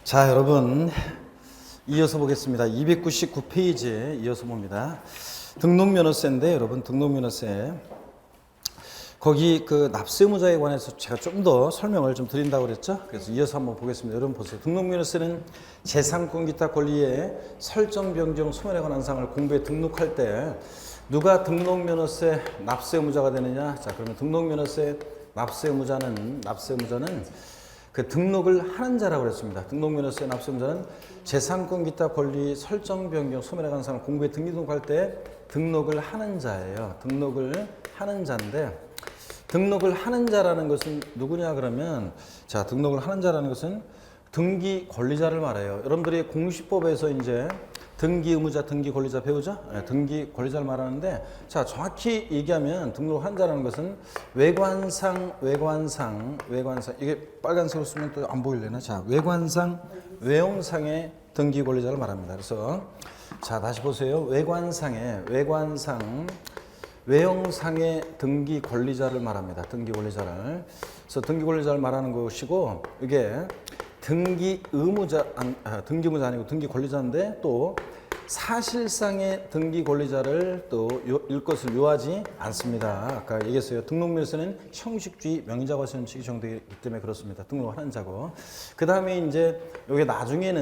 자, 여러분 이어서 보겠습니다. 299페이지에 이어서 봅니다. 등록면허세인데 여러분 등록면허세 거기 그 납세의무자에 관해서 제가 좀 더 설명을 좀 드린다고 그랬죠. 그래서 이어서 한번 보겠습니다. 여러분 보세요. 등록면허세는 재산권 기타 권리의 설정 변경 소멸에 관한 사항을 공부에 등록할 때 누가 등록면허세 납세의무자가 되느냐. 자, 그러면 등록면허세 납세의무자는 그 등록을 하는 자라고 그랬습니다. 등록면허세 납세의무자는 재산권 기타 권리 설정 변경 소멸에 관한 사항을 공부에 등록할 때 등록을 하는 자예요. 등록을 하는 자인데 등록을 하는 자라는 것은 누구냐 그러면 자, 등록을 하는 자라는 것은 등기 권리자를 말해요. 여러분들이 공시법에서 이제 등기 의무자, 등기 권리자 배우죠? 네, 등기 권리자를 말하는데 자, 정확히 얘기하면 등록한 자라는 것은 외관상 이게 빨간색으로 쓰면 또 안 보이려나? 자, 외관상 외형상의 등기 권리자를 말합니다. 그래서 자, 다시 보세요. 외형상의 등기 권리자를 말합니다. 등기 권리자를. 그래서 등기 권리자를 말하는 것이고 이게 등기 의무자 아니고 등기 권리자인데 또 사실상의 등기 권리자를 또 일것을 요하지 않습니다. 아까 얘기했어요. 등록면허세는 형식주의 명의자 과세원칙이 정되기 때문에 그렇습니다. 등록하는 자고. 그 다음에 이제 여기 나중에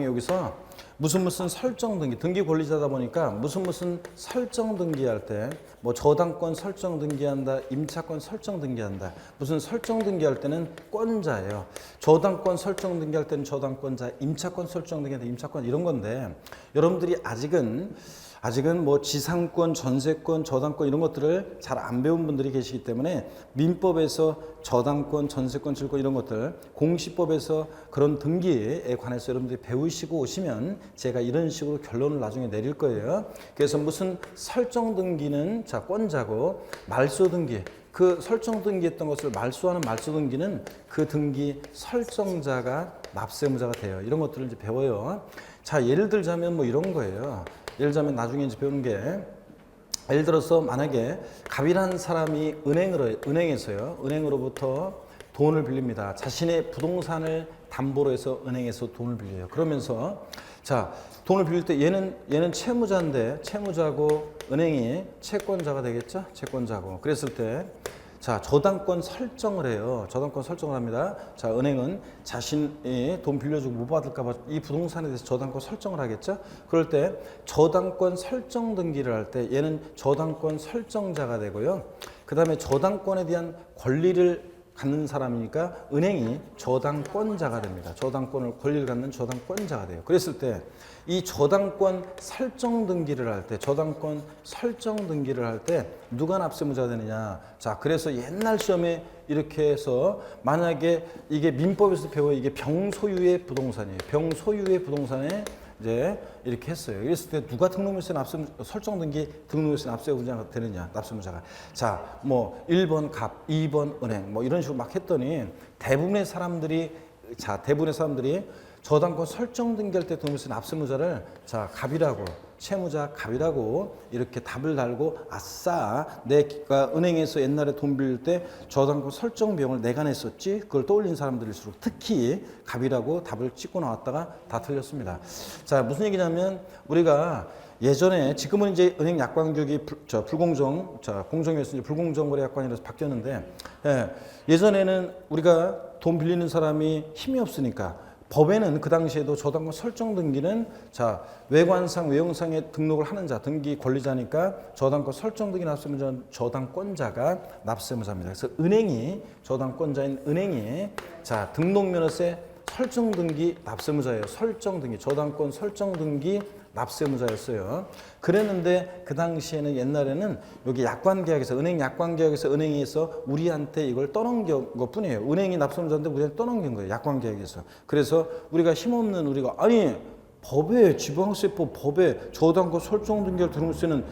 여기서 무슨 설정 등기 권리자다 보니까 무슨 설정 등기할 때 뭐 저당권 설정 등기한다, 임차권 설정 등기한다. 무슨 설정 등기할 때는 권자예요. 저당권 설정 등기할 때는 저당권자, 임차권 설정 등기한다, 임차권 이런 건데 여러분들이 아직은 뭐 지상권, 전세권, 저당권 이런 것들을 잘 안 배운 분들이 계시기 때문에 민법에서 저당권, 전세권, 질권 이런 것들 공시법에서 그런 등기에 관해서 여러분들이 배우시고 오시면 제가 이런 식으로 결론을 나중에 내릴 거예요. 그래서 무슨 설정 등기는 자, 권자고 말소 등기 그 설정 등기했던 것을 말소하는 말소 등기는 그 등기 설정자가 납세의무자가 돼요. 이런 것들을 이제 배워요. 자, 예를 들자면 뭐 이런 거예요. 예를 들자면 나중에 이제 배우는 게 예를 들어서 만약에 갑이라는 사람이 은행으로부터 돈을 빌립니다. 자신의 부동산을 담보로 해서 은행에서 돈을 빌려요. 그러면서 자, 돈을 빌릴 때 얘는 채무자인데 채무자고 은행이 채권자가 되겠죠? 채권자고. 그랬을 때 자, 저당권 설정을 해요. 저당권 설정을 합니다. 자, 은행은 자신이 돈 빌려주고 못 받을까 봐 이 부동산에 대해서 저당권 설정을 하겠죠. 그럴 때 저당권 설정 등기를 할 때 얘는 저당권 설정자가 되고요. 그 다음에 저당권에 대한 권리를 갖는 사람이니까 은행이 저당권자가 됩니다. 권리를 갖는 저당권자가 돼요. 그랬을 때 이 저당권 설정 등기를 할 때 누가 납세의무자가 되느냐. 자, 그래서 옛날 시험에 이렇게 해서 만약에 이게 민법에서 배워요. 이게 병소유의 부동산이에요. 병소유의 부동산에 이제 이렇게 했어요. 그랬을 때 누가 등록면허세 설정 등기 등록면허세 납세의무자가 되느냐. 납세의무자가. 자, 뭐 1번 갑, 2번 은행 뭐 이런 식으로 막 했더니 대부분의 사람들이 저당권 설정 등기할 때 등록면허세 납세의무자를 자, 갑이라고 채무자 갑이라고 이렇게 답을 달고 아싸 내가 은행에서 옛날에 돈 빌릴 때 저당권 설정 비용을 내가 냈었지 그걸 떠올린 사람들일수록 특히 갑이라고 답을 찍고 나왔다가 다 틀렸습니다. 자, 무슨 얘기냐면 우리가 예전에 지금은 이제 은행 약관교육이 공정위에서 이제 불공정거래약관이라서 바뀌었는데 예전에는 우리가 돈 빌리는 사람이 힘이 없으니까 법에는 그 당시에도 저당권 설정 등기는 자, 외관상 외형상에 등록을 하는 자 등기 권리자니까 저당권 설정 등기 납세의무자는 저당권자가 납세의무자입니다. 그래서 저당권자인 은행이 자, 등록면허세 설정 등기 납세의무자예요. 설정 등기 저당권 설정 등기 납세의무자였어요. 그랬는데 그 당시에는 옛날에는 여기 약관계약에서 은행 약관계약에서 은행에서 우리한테 이걸 떠넘긴 것뿐이에요. 은행이 납세의무자인데 우리한테 떠넘긴 거예요. 약관계약에서. 그래서 우리가 힘없는 우리가 아니 법에 지방세법 법에 저당권 설정 등기를 등록세는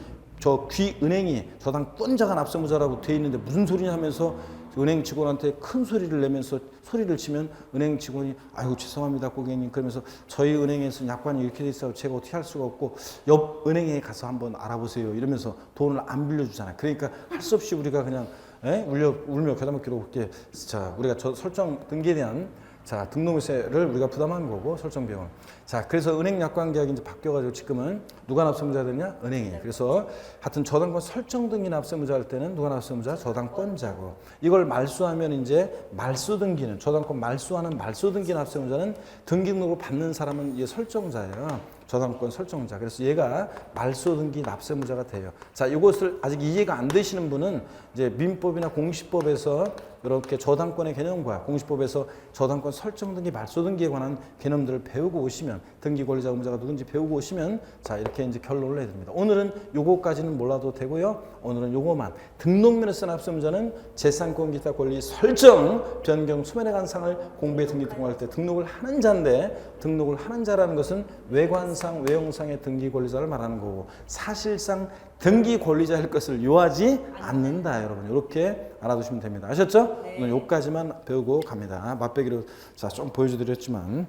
은행이 저당권자가 납세의무자라고 돼 있는데 무슨 소리냐 하면서 은행 직원한테 큰 소리를 내면서 소리를 치면 은행 직원이 아이고 죄송합니다 고객님 그러면서 저희 은행에서 약관이 이렇게 돼 있어서 제가 어떻게 할 수가 없고 옆 은행에 가서 한번 알아보세요 이러면서 돈을 안 빌려주잖아요. 그러니까 할 수 없이 우리가 그냥 울며 겨자먹기로 이렇게 자, 우리가 저 설정 등기에 대한 자, 등록세를 우리가 부담하는 거고, 설정 비용은. 자, 그래서 은행 약관 계약이 이제 바뀌어가지고 지금은 누가 납세무자 되냐? 은행이. 그래서 하여튼 저당권 설정 등기 납세무자 할 때는 누가 납세무자? 저당권자고. 이걸 말소하면 이제 말소 등기는, 저당권 말소하는 말소 등기 납세무자는 등기 등록을 받는 사람은 이게 설정자예요. 저당권 설정자. 그래서 얘가 말소 등기 납세무자가 돼요. 자, 이것을 아직 이해가 안 되시는 분은 이제 민법이나 공시법에서 이렇게 저당권의 개념과 공시법에서 저당권 설정 등기, 말소 등기에 관한 개념들을 배우고 오시면, 등기 권리자 의무자가 누군지 배우고 오시면 자, 이렇게 이제 결론을 내야 됩니다. 오늘은 요거까지는 몰라도 되고요. 오늘은 요거만. 등록면허세 납세무자는 재산권 기타 권리 설정, 변경, 소멸에 관한 사항을 공부에 등기 등록할 때 등록을 하는 자인데, 등록을 하는 자라는 것은 외관상, 외형상의 등기 권리자를 말하는 거고, 사실상 등기 권리자일 것을 요하지 않는다. 여러분, 이렇게 알아두시면 됩니다. 아셨죠? 네. 오늘 요까지만 배우고 갑니다. 맛배기로 자, 좀 보여드렸지만,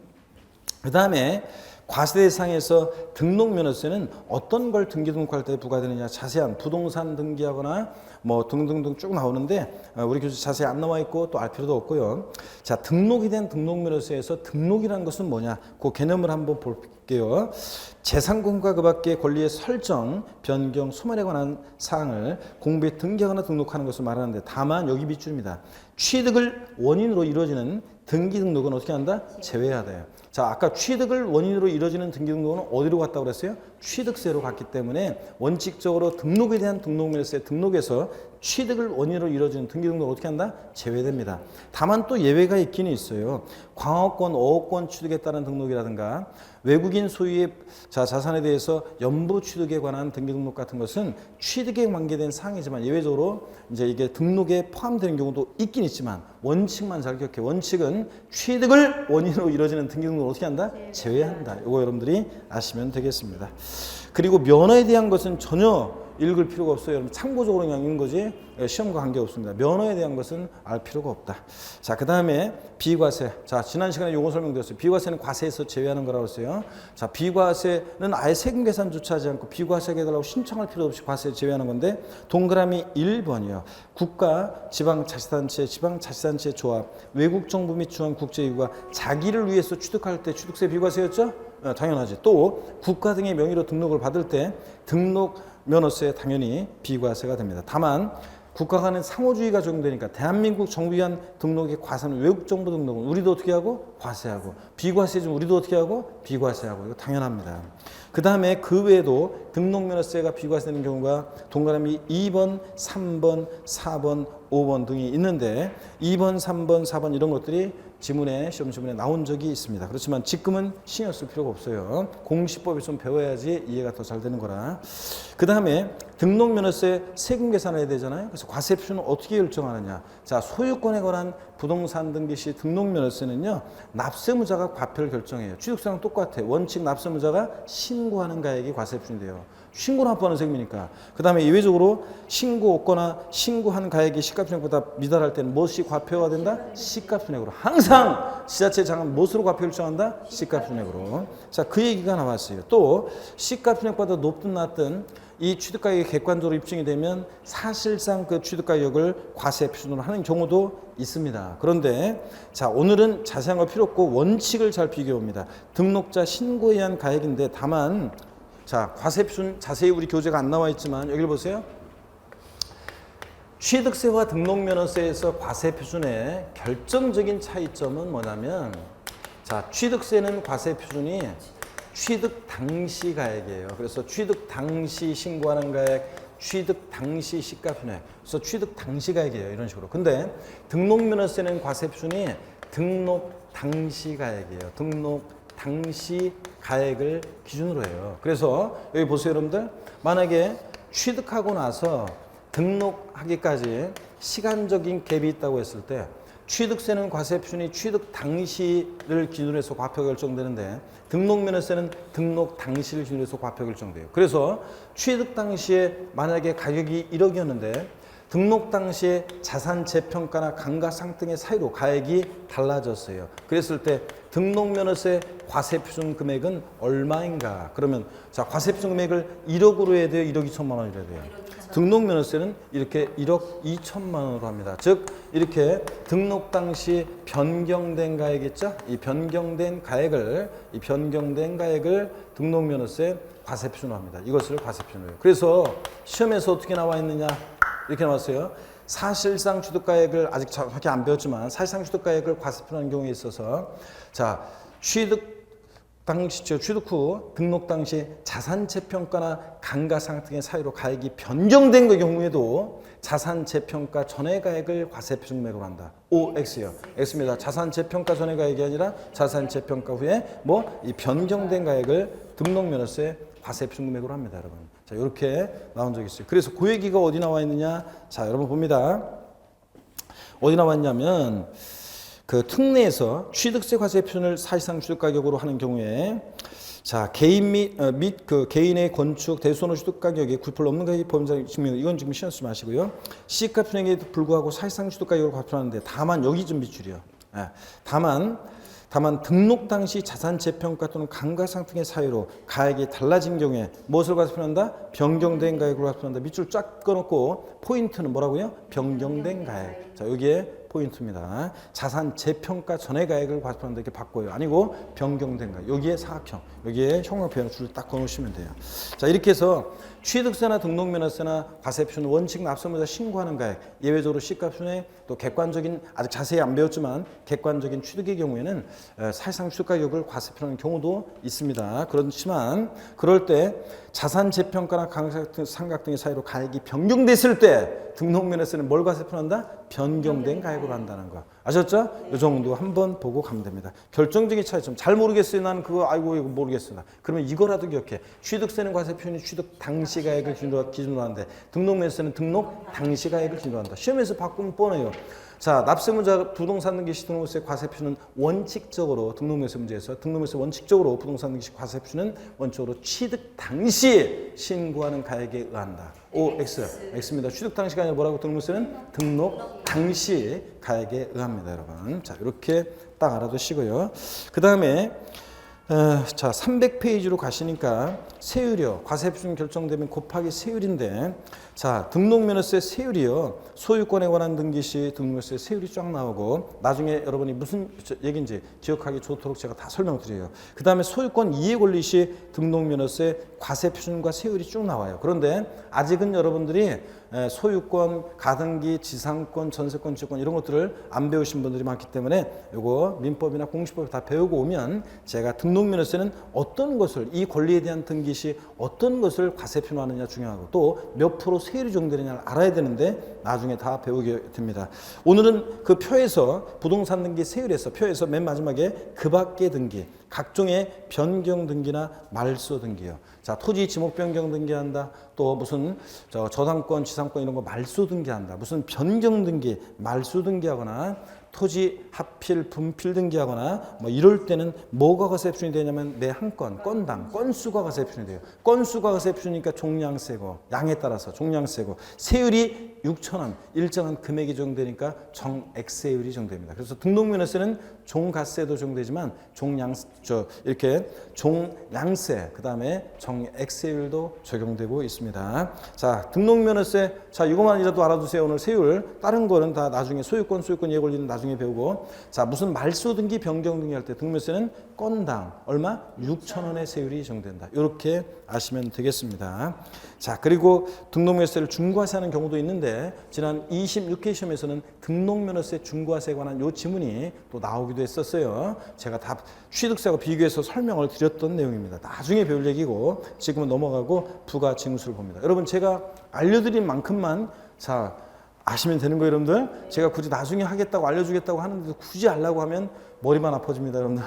그 다음에 과세대상에서 등록면허세는 어떤 걸 등기 등록할 때 부과되느냐, 자세한 부동산 등기하거나 뭐 등등등 쭉 나오는데 우리 교재 자세히 안 나와 있고 또 알 필요도 없고요. 자, 등록이 된 등록면허세에서 등록이라는 것은 뭐냐, 그 개념을 한번 볼게요. 재산권과 그 밖의 권리의 설정, 변경, 소멸에 관한 사항을 공부에 등기하거나 등록하는 것을 말하는데, 다만 여기 밑줄입니다. 취득을 원인으로 이루어지는 등기 등록은 어떻게 한다? 제외해야 돼요. 자, 아까 취득을 원인으로 이루어지는 등기 등록은 어디로 갔다고 그랬어요? 취득세로 갔기 때문에 원칙적으로 등록에 대한 등록면허세 등록에서 취득을 원인으로 이루어지는 등기 등록을 어떻게 한다? 제외됩니다. 다만 또 예외가 있기는 있어요. 광업권, 어업권 취득에 따른 등록이라든가 외국인 소유의 자산에 대해서 연부 취득에 관한 등기 등록 같은 것은 취득에 관계된 사항이지만 예외적으로 이제 이게 등록에 포함되는 경우도 있긴 있지만 원칙만 잘 기억해. 원칙은 취득을 원인으로 이루어지는 등기 등록을 어떻게 한다? 제외한다. 이거 여러분들이 아시면 되겠습니다. 그리고 면허에 대한 것은 전혀 읽을 필요가 없어요. 여러분 참고적으로 그냥 읽는 거지 시험과 관계없습니다. 면허에 대한 것은 알 필요가 없다. 자, 그 다음에 비과세. 자, 지난 시간에 요거 설명드렸어요. 비과세는 과세에서 제외하는 거라고 했어요. 자, 비과세는 아예 세금 계산조차 하지 않고 비과세하게 해달라고 신청할 필요 없이 과세 제외하는 건데, 동그라미 1번이요. 국가, 지방자치단체, 지방자치단체 조합, 외국 정부 및 중앙국제기구가 자기를 위해서 취득할 때 취득세 비과세였죠? 당연하지. 또 국가 등의 명의로 등록을 받을 때 등록 면허세 당연히 비과세가 됩니다. 다만 국가 간의 상호주의가 적용되니까 대한민국 정부 위한 등록의 과세는 외국 정부 등록은 우리도 어떻게 하고? 과세하고. 비과세는 우리도 어떻게 하고? 비과세하고. 이거 당연합니다. 그 다음에 그 외에도 등록면허세가 비과세되는 경우가 동그라미 2번, 3번, 4번, 5번 등이 있는데 2번, 3번, 4번 이런 것들이 지문에, 시험 지문에 나온 적이 있습니다. 그렇지만 지금은 신경 쓸 필요가 없어요. 공시법을 좀 배워야지 이해가 더 잘 되는 거라. 그 다음에 등록면허세 세금 계산을 해야 되잖아요. 그래서 과세표는 어떻게 결정하느냐. 자, 소유권에 관한 부동산 등기 시 등록면허세는요, 납세무자가 과표를 결정해요. 취득세랑 똑같아요. 원칙 납세무자가 신고하는 가액이 과세표인데요. 신고를 합법하는 세금이니까. 그 다음에 예외적으로 신고 없거나 신고한 가액이 시가총액보다 미달할 때는 무엇이 과표가 된다? 시가총액으로. 항상 지자체 장은 무엇으로 과표 결정한다? 시가총액으로. 자, 그 얘기가 나왔어요. 또 시가총액보다 높든 낮든 이 취득가격이 객관적으로 입증이 되면 사실상 그 취득가격을 과세 표준으로 하는 경우도 있습니다. 그런데 자, 오늘은 자세한 거 필요 없고 원칙을 잘 비교해 봅니다. 등록자 신고에 의한 가액인데, 다만 자, 과세 표준 자세히 우리 교재가 안 나와 있지만 여기를 보세요. 취득세와 등록면허세에서 과세 표준의 결정적인 차이점은 뭐냐면, 자, 취득세는 과세 표준이 취득 당시 가액이에요. 그래서 취득 당시 신고하는 가액, 취득 당시 시가총액. 그래서 취득 당시 가액이에요. 이런 식으로. 근데 등록면허세는 과세 표준이 등록 당시 가액이에요. 등록 당시 가액을 기준으로 해요. 그래서 여기 보세요, 여러분들. 만약에 취득하고 나서 등록하기까지 시간적인 갭이 있다고 했을 때 취득세는 과세 표준이 취득 당시를 기준으로 해서 과표 결정되는데 등록면허세는 등록 당시를 기준으로 해서 과표 결정돼요. 그래서 취득 당시에 만약에 가격이 1억이었는데 등록 당시에 자산 재평가나 감가상등의 사이로 가액이 달라졌어요. 그랬을 때 등록면허세 과세표준 금액은 얼마인가? 그러면 자, 과세표준 금액을 1억으로 해야 돼요? 1억 2천만 원이라 해야 돼요? 등록면허세는 이렇게 1억 2천만 원으로 합니다. 즉 이렇게 등록 당시 변경된 가액 있죠? 이 변경된 가액을 등록면허세 과세표준으로 합니다. 이것을 과세표준으로 해요. 그래서 시험에서 어떻게 나와 있느냐? 이렇게 나왔어요. 사실상 취득가액을 아직 정확히 안 배웠지만 사실상 취득가액을 과세표준하는 경우에 있어서 자 취득 후 등록 당시 자산 재평가나 감가상각 등의 사유로 가액이 변경된 경우에도 자산 재평가 전의 가액을 과세표준 금액으로 한다. OX요. X입니다. 자산 재평가 전의 가액이 아니라 자산 재평가 후에 이 변경된 가액을 등록면허세 과세표준 금액으로 합니다, 여러분. 자, 이렇게 나온 적이 있어요. 그래서 그 얘기가 어디 나와 있느냐? 자, 여러분 봅니다. 어디 나와 있냐면 그 특례에서 취득세 과세표준을 사실상 취득가격으로 하는 경우에 자 개인 및 그 개인의 건축 대소노 취득가격이 9% 넘는 가격이 범죄 증명 이건 지금 신경 쓰지 마시고요. 시가 편행에도 불구하고 사실상 취득가격으로 과세표하는데 다만 여기 좀 밑줄이요. 다만 등록 당시 자산 재평가 또는 감가상각 등의 사유로 가액이 달라진 경우에 무엇을 과세표한다? 변경된 가액으로 과세표한다. 밑줄 쫙 꺼놓고 포인트는 뭐라고요? 변경된 가액. 자 여기에 포인트입니다. 자산 재평가 전의 가액을 과세표한다 이렇게 바꿔요. 아니고 변경된 가액. 여기에 사각형, 여기에 형광펜으로 줄을 딱 꺼놓으시면 돼요. 자 이렇게 해서 취득세나 등록면허세나 과세표준 원칙 납세무자 신고하는 가액, 예외적으로 시가편에 또 객관적인 아직 자세히 안 배웠지만 객관적인 취득의 경우에는 사실상 취득가격을 과세표하는 경우도 있습니다. 그렇지만 그럴 때 자산 재평가나 감가상각 등의 사유로 가액이 변경됐을 때 등록면허세는 뭘 과세표한다? 변경된 가액으로 한다는 거. 아셨죠? 이 정도 한번 보고 가면 됩니다. 결정적인 차이점. 잘 모르겠어요. 나는 그거 이거 모르겠어. 그러면 이거라도 기억해. 취득세는 과세표준이 취득 당시 가액을 기준으로 하는데 등록면허세는 등록 당시 가액을 기준으로 한다. 시험에서 바꾸면 뻔해요. 자, 납세문자 부동산 등기시 등록세 과세표는 원칙적으로 등록면허세 문제에서 등록면허세 원칙적으로 부동산 등기시 과세표는 원칙적으로 취득 당시 신고하는 가액에 의한다. OX, X입니다. 취득 당시가 아니라 뭐라고 등록세는 등록 당시 가액에 의합니다, 여러분. 자, 이렇게 딱 알아두시고요. 그 다음에 자 300페이지로 가시니까 세율이요. 과세표준 결정되면 곱하기 세율인데 자 등록면허세 세율이요. 소유권에 관한 등기 시 등록면허세 세율이 쫙 나오고 나중에 여러분이 무슨 얘기인지 기억하기 좋도록 제가 다 설명드려요. 그 다음에 소유권 이해 권리 시 등록면허세 과세표준과 세율이 쭉 나와요. 그런데 아직은 여러분들이 소유권, 가등기, 지상권, 전세권, 지역권 이런 것들을 안 배우신 분들이 많기 때문에 이거 민법이나 공시법 다 배우고 오면 제가 등록면허세는 어떤 것을 이 권리에 대한 등기 시 어떤 것을 과세표하느냐 중요하고 또 몇 프로 세율이 적용되느냐를 알아야 되는데 나중에 다 배우게 됩니다. 오늘은 그 표에서 부동산 등기 세율에서 표에서 맨 마지막에 그 밖의 등기 각종의 변경 등기나 말소 등기요. 자, 토지 지목 변경 등기한다. 또 무슨 저당권, 지상권 이런 거 말소 등기한다. 무슨 변경 등기, 말소 등기하거나 토지 합필, 분필 등기하거나 이럴 때는 뭐가 과세표준이 되냐면 매 한 건당, 건수가 과세표준이 돼요. 건수가 과세표준이니까 종량세고 양에 따라서 종량세고 세율이 6,000원 일정한 금액이 적용되니까 정액세율이 적용됩니다. 그래서 등록면허세는 종가세도 적용되지만 이렇게 종량세 그다음에 정액세율도 적용되고 있습니다. 자, 등록면허세 자 이것만이라도 알아두세요. 오늘 세율 다른 거는 다 나중에 소유권 이해 권리는 나중에 배우고 자 무슨 말소 등기 변경 등기 할 때 등록면허세는 건당 얼마 6,000원의 세율이 적용된다. 이렇게 아시면 되겠습니다. 자 그리고 등록면허세를 중과세하는 경우도 있는데 지난 26회 시험에서는 등록면허세 중과세에 관한 요 지문이 또 나오기도 했었어요. 제가 다 취득세와 비교해서 설명을 드렸던 내용입니다. 나중에 배울 얘기고 지금은 넘어가고 부가징수를 봅니다. 여러분 제가 알려드린 만큼만 자 아시면 되는 거예요, 여러분들. 제가 굳이 나중에 하겠다고 알려주겠다고 하는데 굳이 하려고 하면 머리만 아파집니다, 여러분들.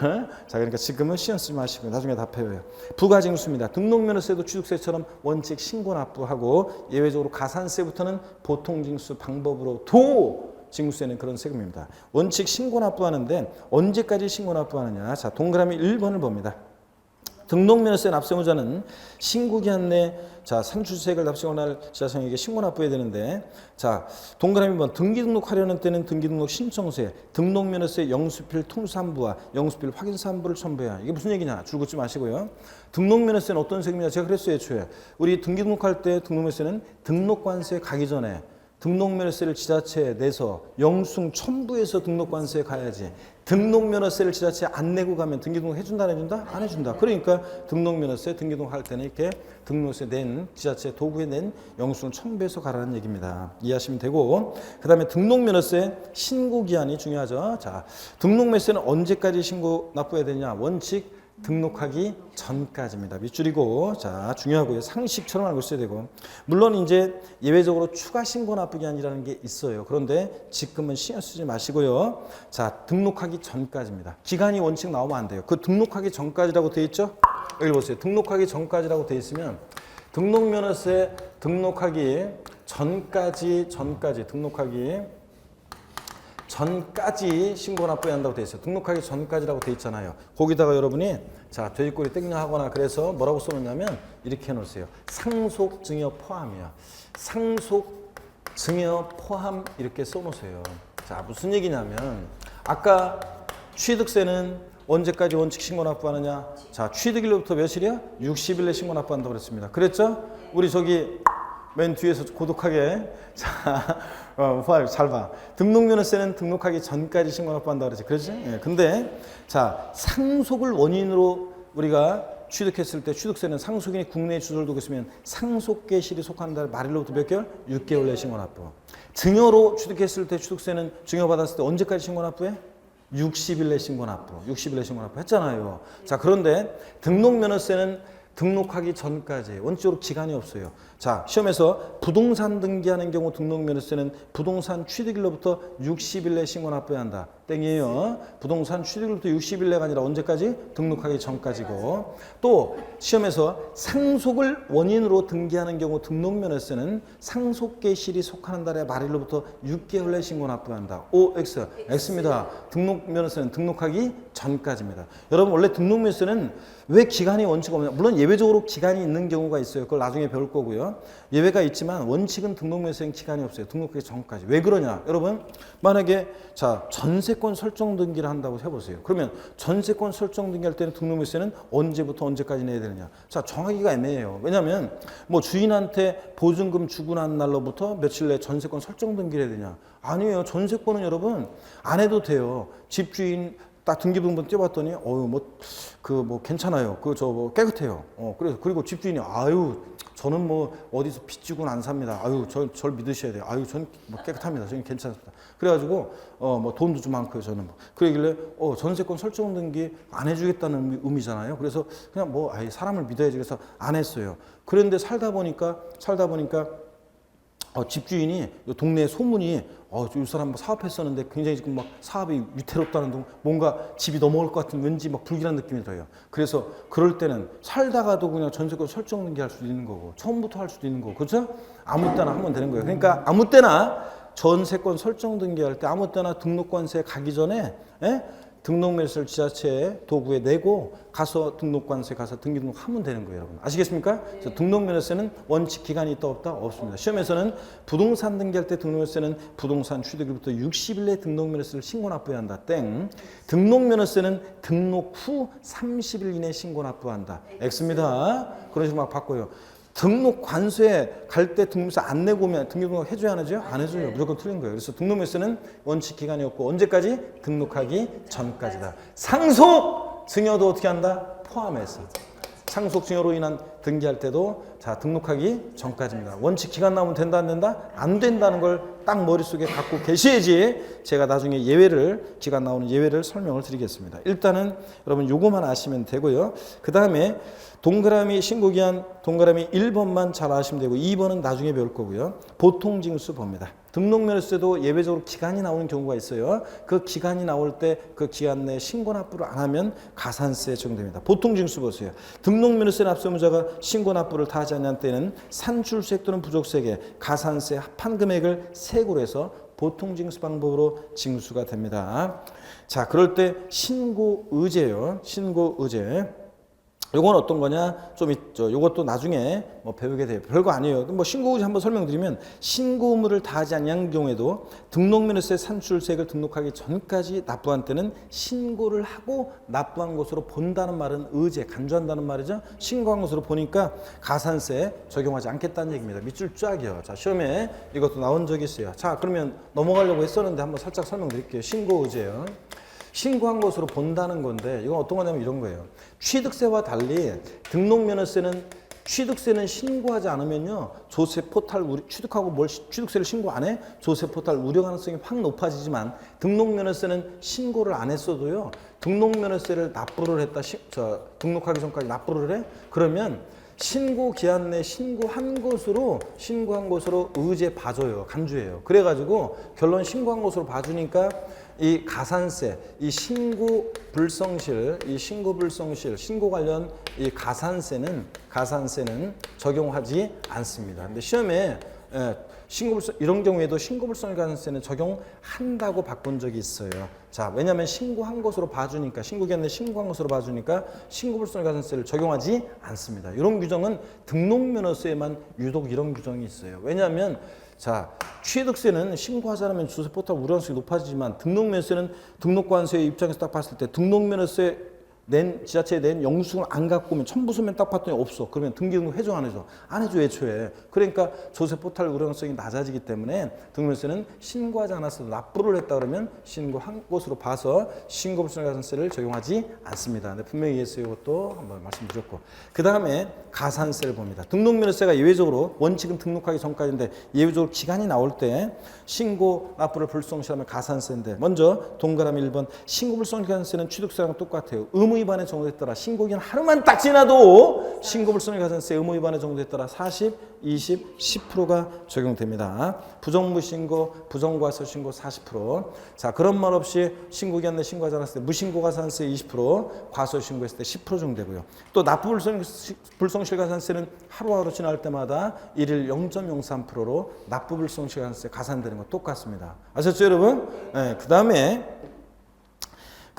자, 그러니까 지금은 시험 쓰지 마시고 나중에 다 배워요. 부가징수입니다. 등록면허세도 취득세처럼 원칙 신고 납부하고 예외적으로 가산세부터는 보통징수 방법으로도 징수세는 그런 세금입니다. 원칙 신고 납부하는데 언제까지 신고 납부하느냐? 자, 동그라미 1번을 봅니다. 등록면허세 납세의무자는 신고기한 내 자, 산출세액을 납세할 지자청에게 신고 납부해야 되는데, 자, 동그라미 1번 등기 등록하려는 때는 등기 등록 신청서에 등록면허세 영수필 통산부와 영수필 확인산부를 첨부해야. 이게 무슨 얘기냐? 줄 긋지 마시고요. 등록면허세는 어떤 세금이냐? 제가 그랬어요, 애초에. 우리 등기 등록할 때 등록면허세는 등록관세에 가기 전에 등록면허세를 지자체에 내서 영수증 첨부해서 등록관세에 가야지. 등록면허세를 지자체에 안 내고 가면 등기등록 해준다 안 해준다? 안 해준다. 그러니까 등록면허세 등기등록 할 때는 이렇게 등록세 낸 지자체 도구에 낸 영수증을 첨부해서 가라는 얘기입니다. 이해하시면 되고, 그 다음에 등록면허세 신고기한이 중요하죠. 자, 등록면허세는 언제까지 신고 납부해야 되냐? 원칙 등록하기 전까지입니다. 밑줄이고, 자, 중요하고요. 상식처럼 알고 있어야 되고, 물론 이제 예외적으로 추가 신고 납부기한이라는 게 있어요. 그런데 지금은 신경 쓰지 마시고요. 자, 등록하기 전까지입니다. 기간이 원칙 나오면 안 돼요. 그 등록하기 전까지라고 돼 있죠? 여기 보세요. 등록하기 전까지라고 돼 있으면 등록면허세 등록하기 전까지 등록하기 전까지 신고 납부해야 한다고 돼 있어요. 등록하기 전까지라고 돼 있잖아요. 거기다가 여러분이 자, 돼지꼬리 땡냥하거나 그래서 뭐라고 써놓냐면 이렇게 해놓으세요. 상속 증여 포함이야. 상속 증여 포함 이렇게 써놓으세요. 자, 무슨 얘기냐면 아까 취득세는 언제까지 원칙 신고 납부하느냐? 자, 취득일로부터 며칠이야? 60일 내 신고 납부한다고 그랬습니다. 그랬죠? 우리 저기 맨 뒤에서 고독하게 자, 잘 봐. 등록면허세는 등록하기 전까지 신고 납부한다 그러지. 그렇지? 예. 근데 자, 상속을 원인으로 우리가 취득했을 때 취득세는 상속인이 국내에 주소를 두고 있으면 상속계실이 속한다. 말일로부터 몇 개월? 6개월 내 신고 납부. 증여로 취득했을 때 취득세는 증여받았을 때 언제까지 신고 납부해? 60일 내 신고 납부. 60일 내 신고 납부 했잖아요. 자, 그런데 등록면허세는 등록하기 전까지 원칙적으로 기간이 없어요. 자, 시험에서 부동산 등기하는 경우 등록면허세는 부동산 취득일로부터 60일 내 신고 납부해야 한다. 땡이에요. 부동산 취득일로부터 60일 내가 아니라 언제까지? 등록하기 전까지고. 또 시험에서 상속을 원인으로 등기하는 경우 등록면허세는 상속계실이 속하는 달의 말일로부터 6개월 내 신고 납부한다. O, X. X입니다. 등록면허세는 등록하기 전까지입니다. 여러분 원래 등록면허세는 왜 기간이 원칙 없냐? 물론 예외적으로 기간이 있는 경우가 있어요. 그걸 나중에 배울 거고요. 예외가 있지만 원칙은 등록면허세는 기간이 없어요. 등록하기 전까지. 왜 그러냐? 여러분 만약에 자, 전세권 설정 등기를 한다고 해보세요. 그러면 전세권 설정 등기할 때는 등록면허세는 언제부터 언제까지 내야 되느냐? 자, 정하기가 애매해요. 왜냐하면 뭐 주인한테 보증금 주고 난 날로부터 며칠 내에 전세권 설정 등기를 해야 되냐? 아니에요. 전세권은 여러분 안 해도 돼요. 집주인 딱 등기부등본 떼봤더니 뭐 괜찮아요. 뭐 깨끗해요. 그래서 그리고 집주인이 저는 뭐 어디서 빚지고는 안 삽니다. 절 믿으셔야 돼요. 전 뭐 깨끗합니다. 저는 괜찮습니다. 그래가지고 뭐 돈도 좀 많고요. 저는 뭐 그러길래 전세권 설정 등기 안 해주겠다는 의미잖아요. 그래서 그냥 사람을 믿어야지 그래서 안 했어요. 그런데 살다 보니까 집주인이 동네에 소문이 이 사람 사업했었는데 굉장히 지금 막 사업이 위태롭다는 둥 뭔가 집이 넘어올 것 같은 왠지 막 불길한 느낌이 들어요. 그래서 그럴 때는 살다가도 그냥 전세권 설정 등기할 수도 있는 거고 처음부터 할 수도 있는 거고 그렇죠? 아무 때나 하면 되는 거예요. 그러니까 아무 때나 전세권 설정 등기할 때 아무 때나 등록관세 가기 전에 등록면허세를 지자체에 도구에 내고 가서 등록관세 가서 등기 등록하면 되는 거예요, 여러분. 아시겠습니까? 그래서 등록면허세는 원칙 기간이 있다 없다? 없습니다. 시험에서는 부동산 등기할 때 등록면허세는 부동산 취득일부터 60일 내 등록면허세를 신고 납부해야 한다. 땡. 등록면허세는 등록 후 30일 이내 신고 납부한다. X입니다. 그런 식으로 막 바꿔요. 등록 관세에 갈 때 등록세 안 내고 오면 등록 해줘야 하죠? 안 해줘요. 무조건 틀린 거예요. 그래서 등록면세는 원칙 기간이 없고 언제까지? 등록하기 전까지다. 상속 증여도 어떻게 한다? 포함해서. 상속 증여로 인한 등기할 때도 자, 등록하기 전까지입니다. 원칙 기간 나오면 된다 안 된다? 안 된다는 걸 딱 머릿속에 갖고 계셔야지 제가 나중에 기간 나오는 예외를 설명을 드리겠습니다. 일단은 여러분 요거만 아시면 되고요. 그 다음에 동그라미 신고기한 동그라미 1번만 잘 아시면 되고 2번은 나중에 배울 거고요. 보통징수 봅니다. 등록면허세도 예외적으로 기간이 나오는 경우가 있어요. 그 기간이 나올 때 그 기간 내에 신고 납부를 안 하면 가산세에 적용됩니다. 보통징수 보세요. 등록면허세 납세의무자가 신고 납부를 다 하지 않는 때는 산출세액 또는 부족세액에 가산세 합한 금액을 세고로 해서 보통징수 방법으로 징수가 됩니다. 자, 그럴 때 신고의제예요. 신고의제. 요건 어떤 거냐? 좀 있죠. 요것도 나중에 뭐 배우게 돼요. 별거 아니에요. 뭐 신고의무 한번 설명드리면 신고 의무를 다하지 않는 경우에도 등록면허세 산출세액을 등록하기 전까지 납부한 때는 신고를 하고 납부한 것으로 본다는 말은 의제, 간주한다는 말이죠. 신고한 것으로 보니까 가산세 적용하지 않겠다는 얘기입니다. 밑줄 쫙이요. 자, 시험에 이것도 나온 적이 있어요. 자, 그러면 넘어가려고 했었는데 한번 살짝 설명드릴게요. 신고 의제요. 신고한 것으로 본다는 건데 이건 어떤 거냐면 이런 거예요. 취득세와 달리 등록면허세는 취득세는 신고하지 않으면요. 조세 포탈 취득하고 뭘 취득세를 신고 안 해? 조세 포탈 우려 가능성이 확 높아지지만 등록면허세는 신고를 안 했어도요. 등록면허세를 납부를 했다. 등록하기 전까지 납부를 해? 그러면 신고 기한 내 신고한 것으로 의제 봐줘요. 간주해요. 그래가지고 결론 신고한 것으로 봐주니까 이 가산세, 이 신고 불성실, 신고 관련 이 가산세는 적용하지 않습니다. 근데 시험에 이런 경우에도 신고불성실 가산세는 적용한다고 바꾼 적이 있어요. 자, 왜냐하면 신고한 것으로 봐주니까 신고기한내 신고한 것으로 봐주니까 신고불성실 가산세를 적용하지 않습니다. 이런 규정은 등록면허세에만 유독 이런 규정이 있어요. 왜냐하면 자, 취득세는 신고하지 않으면 조세 포탈 우려 가능성이 높아지지만 등록면허세는 등록관세의 입장에서 딱 봤을 때 등록면허세 지자체에 낸 영수증을 안 갖고 오면 첨부서면 딱 봤더니 없어. 그러면 등기등록 해줘 안 해줘? 안 해줘 애초에. 그러니까 조세 포탈 우려 가능성이 낮아지기 때문에 등록면허세는 신고하지 않았어도 납부를 했다 그러면 신고한 것으로 봐서 신고불성실 가산세를 적용하지 않습니다. 근데 분명히 이해했어요. 이것도 한번 말씀드렸고. 그 다음에 가산세를 봅니다. 등록면허세가 예외적으로 원칙은 등록하기 전까지인데 예외적으로 기간이 나올 때 신고 납부를 불성실하면 가산세인데 먼저 동그라미 1번 신고불성실 가산세는 취득세랑 똑같아요. 의무 위반에 적용됐더라. 신고기한 하루만 딱 지나도 신고불성실 가산세 의무 위반에 적용됐더라. 40, 20, 10%가 적용됩니다. 부정무신고, 부정과설신고 40%. 자, 그런 말 없이 신고기한 내 신고하지 않았을 때 무신고 가산세 20%, 과설신고했을 때 10% 적용되고요. 또 납부불성실 가산세는 하루하루 지날 때마다 일일 0.03%로 납부불성실 가산세 가산되는 거 똑같습니다. 아셨죠, 여러분? 네, 그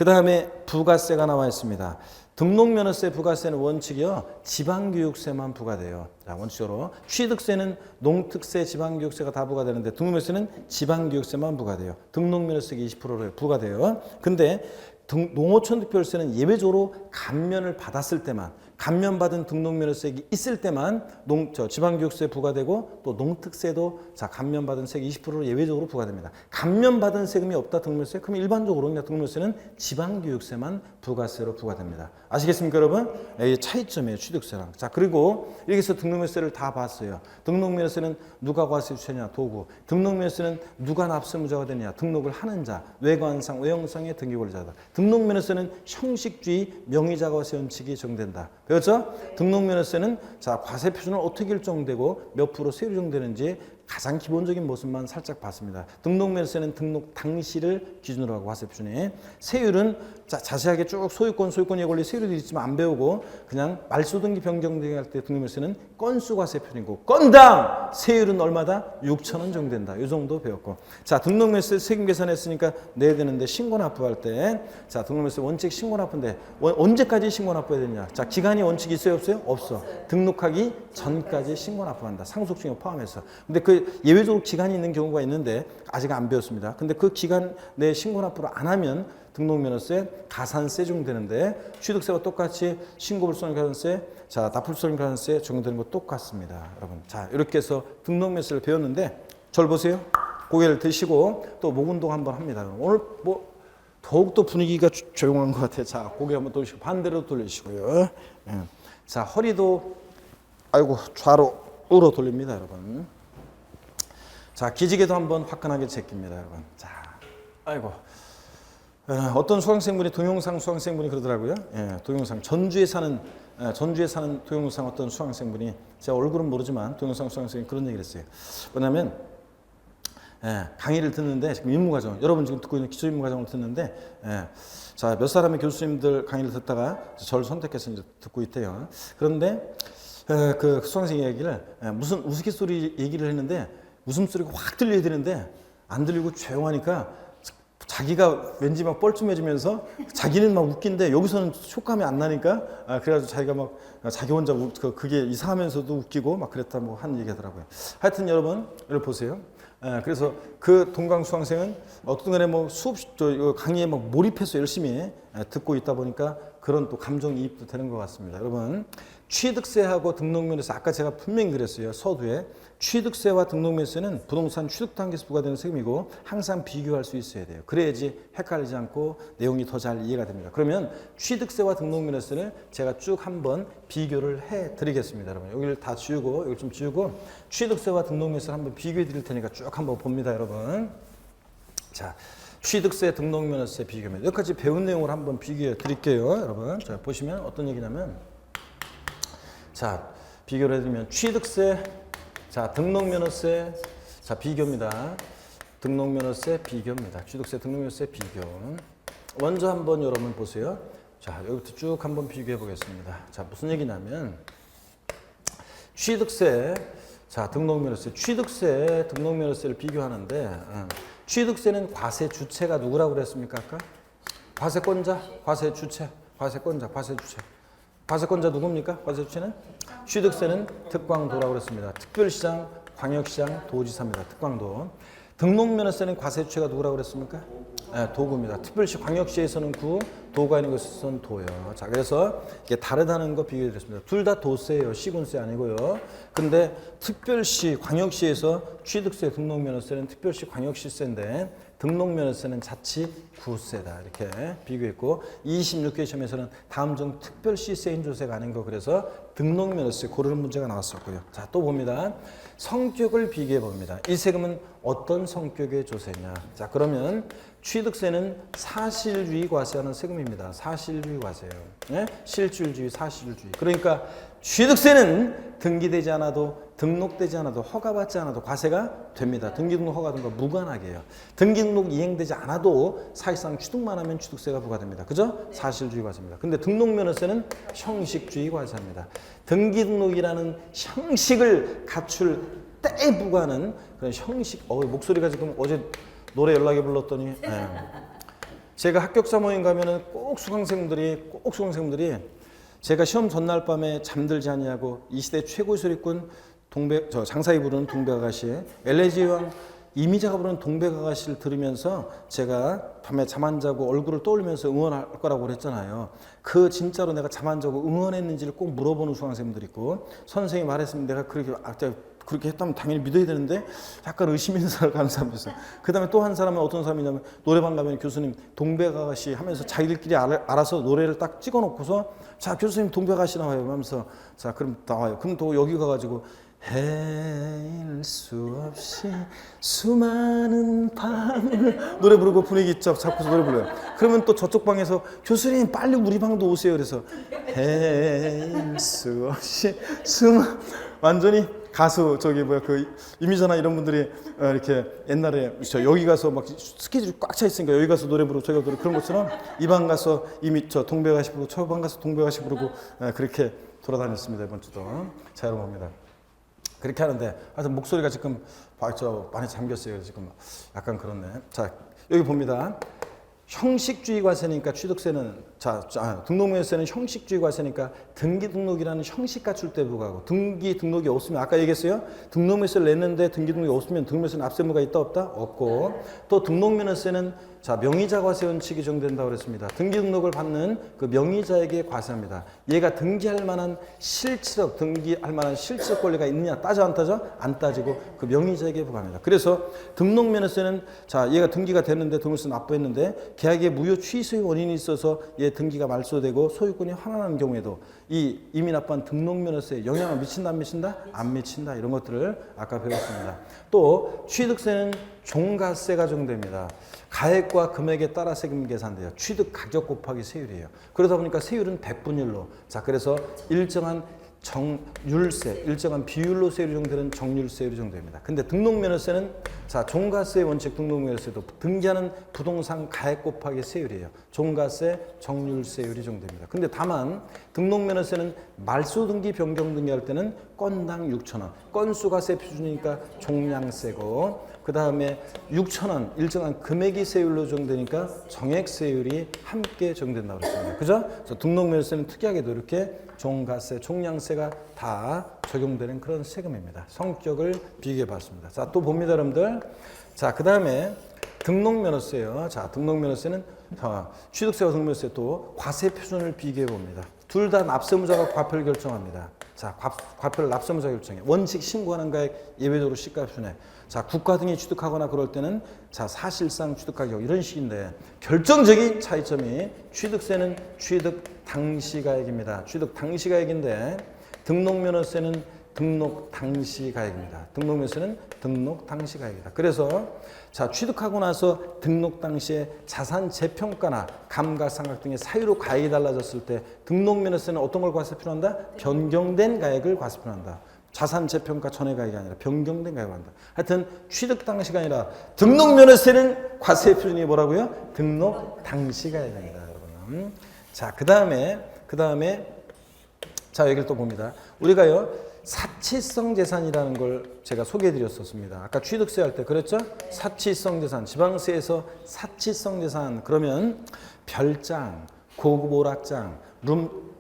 다음에 부가세가 나와 있습니다. 등록면허세 부가세는 원칙이요. 지방교육세만 부과돼요. 자, 원칙으로 취득세는 농특세, 지방교육세가 다 부과되는데 등록면허세는 지방교육세만 부과돼요. 등록면허세가 20%로 부과돼요. 근데 농어촌 득표세는 예외적으로 감면을 받았을 때만 감면받은 등록면허세액이 있을 때만 지방교육세 부과되고 또 농특세도 자 감면받은 세액 20%로 예외적으로 부과됩니다. 감면받은 세금이 없다 등록면허세 그러면 일반적으로 그냥 등록면허세는 지방교육세만 부가세로 부과됩니다. 아시겠습니까, 여러분? 이 차이점이에요, 취득세랑. 자, 그리고 여기서 등록면허세를 다 봤어요. 등록면허세는 누가 과세 주체냐, 도구. 등록면허세는 누가 납세무자가 되느냐, 등록을 하는 자, 외관상, 외형상의 등기권자다. 등록면허세는 형식주의 명의자 과세 원칙이 적용된다. 배웠죠? 등록면허세는 자 과세 표준은 어떻게 일정되고 몇 프로 세율이 적용되는지 가장 기본적인 모습만 살짝 봤습니다. 등록면허세는 등록 당시를 기준으로 하고 과세 표준에 세율은 자세하게 쭉 소유권 예권리 세율이 있지만 안 배우고 그냥 말소 등기 변경 등기 할 때 등록면허세는 건수 과세 표준이고 건당 세율은 얼마다 6,000원 정도 된다. 이 정도 배웠고 자 등록면허세 세금 계산했으니까 내야 되는데 신고 납부할 때 자 등록면허세 원칙 신고 납부인데 언제까지 신고 납부해야 되냐? 자 기간이 원칙 있어요 없어요? 없어. 등록하기 전까지 신고 납부한다. 상속 중에 포함해서. 근데 그 예외적으로 기간이 있는 경우가 있는데 아직 안 배웠습니다. 근데 그 기간 내 신고 납부를 안 하면 등록면허세, 가산세 적용되는데 취득세와 똑같이 신고불성실 가산세, 자 납부불성실 가산세 적용되는 거 똑같습니다, 여러분. 자 이렇게 해서 등록면허세를 배웠는데 절 보세요. 고개를 드시고 또 목 운동 한번 합니다. 오늘 뭐 더욱더 분위기가 조용한 것 같아요. 자 고개 한번 돌리시고 반대로 돌리시고요. 예. 자 허리도 아이고 좌로로 돌립니다, 여러분. 자 기지개도 한번 화끈하게 제낍니다, 여러분. 자 아이고. 어떤 수강생분이 동영상 수강생분이 그러더라고요. 예, 동영상 전주에 사는 동영상 어떤 수강생분이 제 얼굴은 모르지만 동영상 수강생이 그런 얘기를 했어요. 뭐냐면 강의를 듣는데 지금 임무과정 여러분 지금 듣고 있는 기초 임무과정을 듣는데 자 몇 사람의 교수님들 강의를 듣다가 저를 선택해서 이제 듣고 있대요. 그런데 그 수강생 얘기를 무슨 우스갯소리 얘기를 했는데 웃음소리가 확 들려야 되는데 안 들리고 조용하니까 자기가 왠지 막 뻘쭘해지면서 자기는 막 웃긴데 여기서는 효과음이 안 나니까 그래가지고 자기가 막 자기 혼자 그게 이상하면서도 웃기고 막 그랬다 뭐 하는 얘기하더라고요. 하여튼 여러분 보세요. 그래서 그 동강 수강생은 어떤 간에 뭐 강의에 막 몰입해서 열심히 듣고 있다 보니까 그런 또 감정이입도 되는 것 같습니다. 여러분 취득세하고 등록면허세 아까 제가 분명히 그랬어요. 서두에 취득세와 등록면허세는 부동산 취득단계에서 부과되는 세금이고 항상 비교할 수 있어야 돼요. 그래야지 헷갈리지 않고 내용이 더 잘 이해가 됩니다. 그러면 취득세와 등록면허세를 제가 쭉 한번 비교를 해드리겠습니다. 여러분 여기를 다 지우고 여기 좀 지우고 취득세와 등록면허세를 한번 비교해 드릴 테니까 쭉 한번 봅니다. 여러분 자 취득세 등록면허세 비교입니다. 여기까지 배운 내용을 한번 비교해 드릴게요. 여러분 자 보시면 어떤 얘기냐면 자 비교를 해드리면 취득세 자 등록면허세 자 비교입니다. 등록면허세 비교입니다. 취득세 등록면허세 비교 먼저 한번 여러분 보세요. 자 여기부터 쭉 한번 비교해 보겠습니다. 자 무슨 얘기냐면 취득세 자 등록면허세 취득세 등록면허세를 비교하는데 취득세는 과세 주체가 누구라고 그랬습니까 아까? 과세권자 과세 주체 과세권자 과세 주체 과세권자 누굽니까? 과세 주체는 취득세는 특광도라고 그랬습니다. 특별시장, 광역시장, 도지사입니다. 특광도. 등록면허세는 과세 주체가 누구라고 그랬습니까? 네, 도구입니다. 특별시, 광역시에서는 구, 도가 있는 곳에서는 도요. 자, 그래서 이게 다르다는 거 비교해 드렸습니다. 둘 다 도세예요. 시군세 아니고요. 근데 특별시, 광역시에서 취득세, 등록면허세는 특별시, 광역시세인데 등록면허세는 자치구세다 이렇게 비교했고 26회 시험에서는 다음 중 특별시세인 조세가 아닌 거 그래서 등록면허세 고르는 문제가 나왔었고요. 자, 또 봅니다. 성격을 비교해 봅니다. 이 세금은 어떤 성격의 조세냐? 자, 그러면 취득세는 사실주의 과세하는 세금입니다. 사실주의 과세예요. 네? 실질주의, 사실주의. 그러니까 취득세는 등기되지 않아도 등록되지 않아도 허가받지 않아도 과세가 됩니다. 등기 등록 허가 등과 무관하게 해요. 등기 등록 이행되지 않아도 사실상 취득만 하면 취득세가 부과됩니다. 그죠? 사실주의 과세입니다. 근데 등록면허세는 형식주의 과세입니다. 등기 등록이라는 형식을 갖출 때에 부과하는 그런 형식. 목소리가 지금 어제 노래 연락에 불렀더니 제가 합격자 모임 가면은 꼭 수강생들이 제가 시험 전날 밤에 잠들지 아니하고 이 시대 최고 소리꾼 장사이 부르는 동백아가씨, LAG왕 이미자가 부르는 동백아가씨를 들으면서 제가 밤에 잠 안 자고 얼굴을 떠올리면서 응원할 거라고 그랬잖아요. 그 진짜로 내가 잠 안 자고 응원했는지를 꼭 물어보는 수강생들 있고 선생님이 말했으면 내가 그렇게 했다면 당연히 믿어야 되는데 약간 의심 인사를 가는 사람도 있어요. 그 다음에 또 한 사람은 어떤 사람이냐면 노래방 가면 교수님 동백아가씨 하면서 자기들끼리 알아서 노래를 딱 찍어놓고서 자 교수님 동백아가씨 나와요 하면서 자 그럼 나와요. 그럼 또 여기 가가지고 헤일 수 없이 수많은 밤을 노래 부르고 분위기 잡고서 노래 불러요. 그러면 또 저쪽 방에서 교수님 빨리 우리 방도 오세요. 그래서 헤일 수 없이 완전히 가수 이미자나 이런 분들이 이렇게 옛날에 여기 가서 막 스케줄이 꽉 차 있으니까 여기 가서 노래 부르고 저기 가서 노래 그런 것처럼 이 방 가서 이미 동백아가씨 부르고 저 방 가서 동백아가씨 부르고 그렇게 돌아다녔습니다. 이번 주도. 자 여러분 봅니다. 그렇게 하는데 하여튼 목소리가 지금 많이 잠겼어요. 지금 약간 그렇네. 자 여기 봅니다. 형식주의 과세니까 취득세는 등록면허세는 형식주의 과세니까 등기 등록이라는 형식 갖출 때 부과하고 등기 등록이 없으면 아까 얘기했어요. 등록면허세를 냈는데 등기 등록이 없으면 등록면허세는 압세무가 있다 없다? 없고 또 등록면허세는 명의자 과세 원칙이 적용된다고 그랬습니다. 등기 등록을 받는 그 명의자에게 과세합니다. 얘가 등기할 만한 실질적 권리가 있느냐 따져 안 따져? 안 따지고 그 명의자에게 부과합니다. 그래서 등록면허세는 얘가 등기가 됐는데 등록세 납부했는데 계약의 무효 취소의 원인이 있어서 얘 등기가 말소되고 소유권이 환원하는 경우에도 이 이미 납부한 등록면허세에 영향을 미친다 안 미친다? 안 미친다. 이런 것들을 아까 배웠습니다. 또 취득세는 종가세가 적용됩니다. 가액과 금액에 따라 세금 계산돼요. 취득 가격 곱하기 세율이에요. 그러다 보니까 세율은 백분율로. 그래서 일정한 일정한 비율로 세율이 적용되는 정률세율이 적용됩니다. 근데 등록면허세는 종가세 원칙 등록면허세도 등기하는 부동산 가액 곱하기 세율이에요. 종가세, 정률세율이 적용됩니다. 근데 다만 등록면허세는 말소 등기 변경 등기할 때는 건당 6,000원. 건수가 세 표준이니까 종량세고 그 다음에 6,000원 일정한 금액이 세율로 적용되니까 정액 세율이 함께 적용된다고 그랬습니다. 그죠? 그래서 등록면세는 특이하게도 이렇게 종가세, 종량세가 다 적용되는 그런 세금입니다. 성격을 비교해 봤습니다. 자, 또 봅니다, 여러분들. 자, 그 다음에 등록면허세요. 자, 등록면허세는 취득세와 등록면허세 또 과세 표준을 비교해 봅니다. 둘 다 납세무자가 과표를 결정합니다. 자, 과표를 납세무자가 결정해. 원칙 신고하는 가액 예외적으로 시가 표준에. 자, 국가 등이 취득하거나 그럴 때는 자, 사실상 취득가격 이런 식인데 결정적인 차이점이 취득세는 취득 당시 가액입니다. 취득 당시 가액인데 등록면허세는 등록 당시 가액입니다. 등록면허세는 등록 당시 가액이다. 그래서 자, 취득하고 나서 등록 당시에 자산 재평가나 감가상각 등의 사유로 가액이 달라졌을 때 등록면허세는 어떤 걸 과세 표현한다? 변경된 가액을 과세 표현한다. 자산 재평가 전의 가액이 아니라 변경된 가액을 한다. 하여튼 취득 당시가 아니라 등록면허세는 과세 표준이 뭐라고요? 등록 당시 가액입니다, 여러분. 자, 그 다음에 자, 여기를 또 봅니다. 우리가요 사치성 재산이라는 걸 제가 소개해 드렸었습니다. 아까 취득세 할 때 그랬죠? 사치성 재산, 지방세에서 사치성 재산 그러면 별장, 고급 오락장,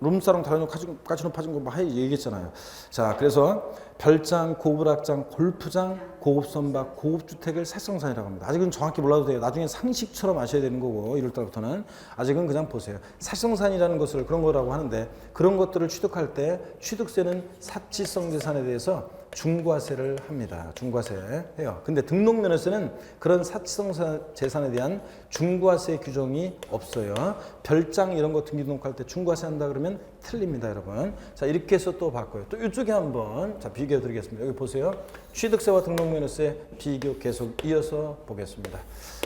룸사롱 다른 카지노 파진 거 얘기했잖아요. 자, 그래서 별장, 고급 오락장, 골프장, 고급 선박, 고급 주택을 사치성산이라고 합니다. 아직은 정확히 몰라도 돼요. 나중에 상식처럼 아셔야 되는 거고 1월 달부터는 아직은 그냥 보세요. 사치성산이라는 것을 그런 거라고 하는데 그런 것들을 취득할 때 취득세는 사치성 재산에 대해서 중과세를 합니다. 중과세 해요. 근데 등록면허세는 그런 사치성 재산에 대한 중과세 규정이 없어요. 별장 이런 거 등기등록할 때 중과세 한다 그러면 틀립니다, 여러분. 자, 이렇게 해서 또 바꿔요. 또 이쪽에 한번 자, 비교해 드리겠습니다. 여기 보세요. 취득세와 등록면허세 비교 계속 이어서 보겠습니다.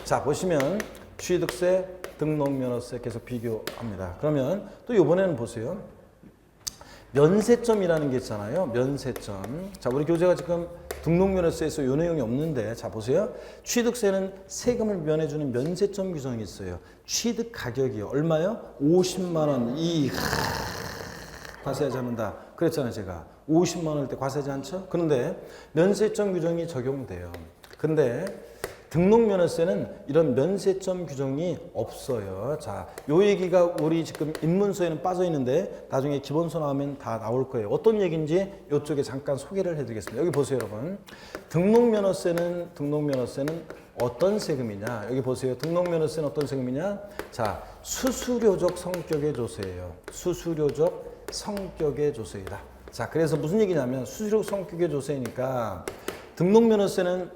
자, 보시면 취득세, 등록면허세 계속 비교합니다. 그러면 또 이번에는 보세요. 면세점이라는 게 있잖아요. 면세점. 자, 우리 교재가 지금 등록면허세에서 이 내용이 없는데 자, 보세요. 취득세는 세금을 면해주는 면세점 규정이 있어요. 취득 가격이 얼마요? 50만 원. 과세하지 않는다. 그랬잖아요, 제가. 50만 원일 때 과세하지 않죠? 그런데 면세점 규정이 적용돼요. 근데 등록면허세는 이런 면세점 규정이 없어요. 자, 요 얘기가 우리 지금 입문서에는 빠져 있는데 나중에 기본서 나오면 다 나올 거예요. 어떤 얘기인지 이쪽에 잠깐 소개를 해드리겠습니다. 여기 보세요, 여러분. 등록면허세는 어떤 세금이냐? 여기 보세요. 등록면허세는 어떤 세금이냐? 자, 수수료적 성격의 조세예요. 수수료적 성격의 조세이다. 자, 그래서 무슨 얘기냐면 수수료 성격의 조세니까 등록면허세는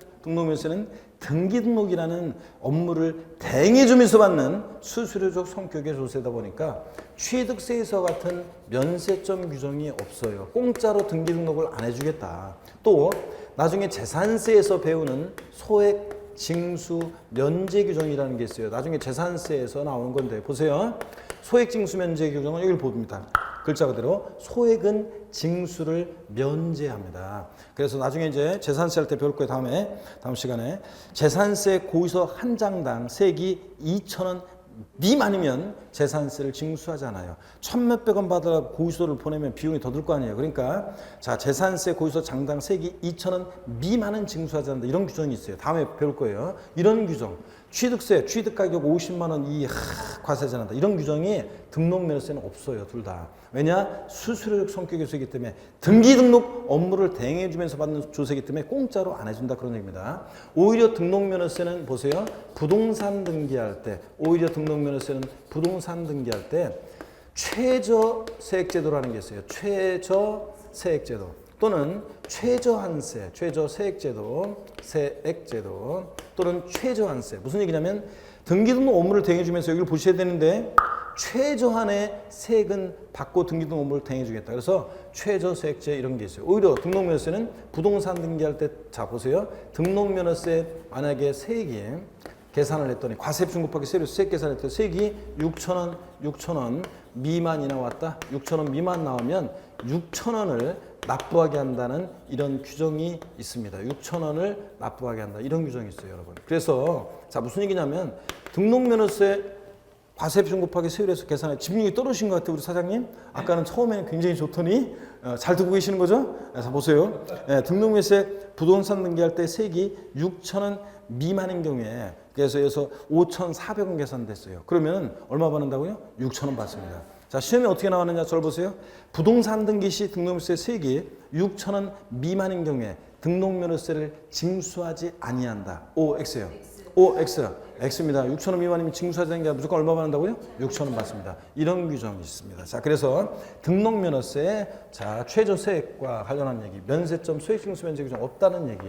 등기등록이라는 업무를 대행해주면서 받는 수수료적 성격의 조세다 보니까 취득세에서 같은 면세점 규정이 없어요. 공짜로 등기등록을 안 해주겠다. 또 나중에 재산세에서 배우는 소액 징수 면제 규정이라는 게 있어요. 나중에 재산세에서 나오는 건데 보세요. 소액 징수 면제 규정은 여기를 봅니다. 글자 그대로 소액은 징수를 면제합니다. 그래서 나중에 이제 재산세 할 때 배울 거예요. 다음 시간에 재산세 고의서 한 장당 세액이 2,000원 미만이면 재산세를 징수하지 않아요. 1,000몇백 원 받아 고의서를 보내면 비용이 더 들 거 아니에요. 그러니까 자, 재산세 고의서 장당 세액이 2,000원 미만은 징수하지 않는다. 이런 규정이 있어요. 다음에 배울 거예요. 이런 규정. 취득세, 취득가격 50만 원 이 과세하지 않는다. 이런 규정이 등록면허세는 없어요. 둘 다. 왜냐? 수수료적 성격의 조세이기 때문에 등기등록 업무를 대행해주면서 받는 조세이기 때문에 공짜로 안 해준다. 그런 얘기입니다. 오히려 등록면허세는 보세요. 부동산 등기할 때 최저세액제도라는 게 있어요. 최저세액제도 또는 최저한세, 최저세액제도, 또는 최저한세. 무슨 얘기냐면 등기등록 업무를 대행해주면서 여기를 보셔야 되는데 최저한의 세액은 받고 등기등록 업무를 대행해주겠다. 그래서 최저세액제 이런 게 있어요. 오히려 등록면허세는 부동산 등기할 때 자 보세요. 등록면허세 만약에 세액이 계산을 했더니 과세 표준 곱하기 세액 계산을 했더니 세액이 6,000원 미만이 나왔다. 6,000원 미만 나오면 6,000원을 납부하게 한다는 이런 규정이 있습니다. 6,000원을 납부하게 한다. 이런 규정이 있어요, 여러분. 그래서 자 무슨 얘기냐면 등록면허세 과세표준 곱하기 세율에서 계산해. 집중력이 떨어진 것 같아요, 우리 사장님. 아까는 처음에는 굉장히 좋더니 잘 듣고 계시는 거죠? 자, 보세요. 등록면세 부동산 등기할 때 세액이 6,000원 미만인 경우에 그래서 5,400원 계산됐어요. 그러면 얼마 받는다고요? 6,000원 받습니다. 자, 시험에 어떻게 나왔느냐 잘 보세요. 부동산 등기 시 등록면세 세액이 6,000원 미만인 경우에 등록면허세를 징수하지 아니한다. O, X요. O, X. X입니다. 6,000원 미만이면 징수하지 않는 게 무조건 얼마 받는다고요? 6,000원 받습니다. 이런 규정이 있습니다. 자, 그래서 등록면허세 자 최저세액과 관련한 얘기, 면세점 소액징수 면제 규정 없다는 얘기.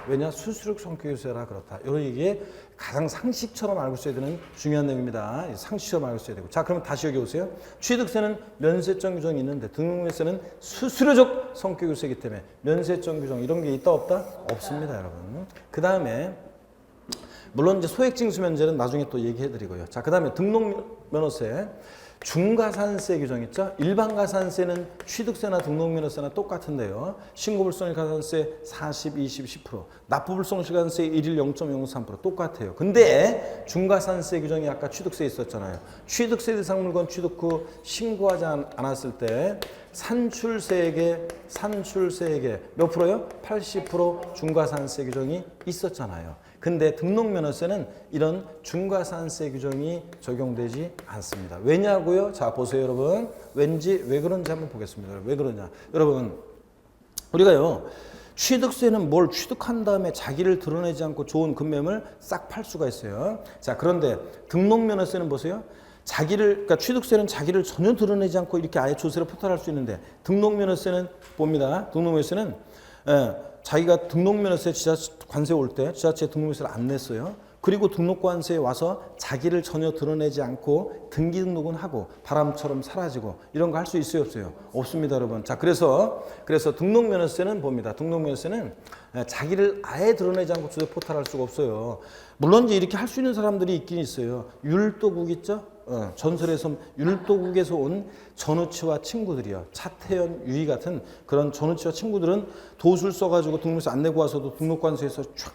왜냐? 수수료 성격유세라 그렇다. 이런 얘기 가장 상식처럼 알고 있어야 되는 중요한 내용입니다. 상식처럼 알고 있어야 되고. 자, 그러면 다시 여기 오세요. 취득세는 면세점 규정이 있는데 등록면세는 수수료적 성격유세이기 때문에 면세점 규정 이런 게 있다 없다? 없습니다, 여러분. 그 다음에 물론 이제 소액징수 면제는 나중에 또 얘기해 드리고요. 자, 그다음에 등록면허세 중가산세 규정 있죠? 일반 가산세는 취득세나 등록면허세나 똑같은데요. 신고불성실 가산세 40, 20, 10%, 납부불성실 가산세 1일 0.03% 똑같아요. 근데 중가산세 규정이 아까 취득세 있었잖아요. 취득세 대상 물건 취득 후 신고하지 않았을 때 산출세액의 몇 프로요? 80% 중가산세 규정이 있었잖아요. 근데 등록면허세는 이런 중과산세 규정이 적용되지 않습니다. 왜냐고요? 자, 보세요, 여러분. 왜 그런지 한번 보겠습니다. 왜 그러냐? 여러분, 우리가요, 취득세는 뭘 취득한 다음에 자기를 드러내지 않고 좋은 금매물 싹 팔 수가 있어요. 자, 그런데 등록면허세는 보세요. 그러니까 취득세는 자기를 전혀 드러내지 않고 이렇게 아예 조세를 포탈할 수 있는데 등록면허세는 봅니다. 등록면허세는 자기가 등록면허세 관세 올 때 지자체에 등록면허세를 안 냈어요. 그리고 등록관세에 와서 자기를 전혀 드러내지 않고 등기 등록은 하고 바람처럼 사라지고 이런 거 할 수 있어요, 없어요? 없습니다, 여러분. 자, 그래서 등록면허세는 봅니다. 등록면허세는 자기를 아예 드러내지 않고 조세 포탈할 수가 없어요. 물론 이제 이렇게 할 수 있는 사람들이 있긴 있어요. 율도국 있죠? 전설에서 율도국에서 온 전우치와 친구들이요. 차태현, 유희 같은 그런 전우치와 친구들은 도술 써가지고 등록세 안 내고 와서도 등록관세에서 쫙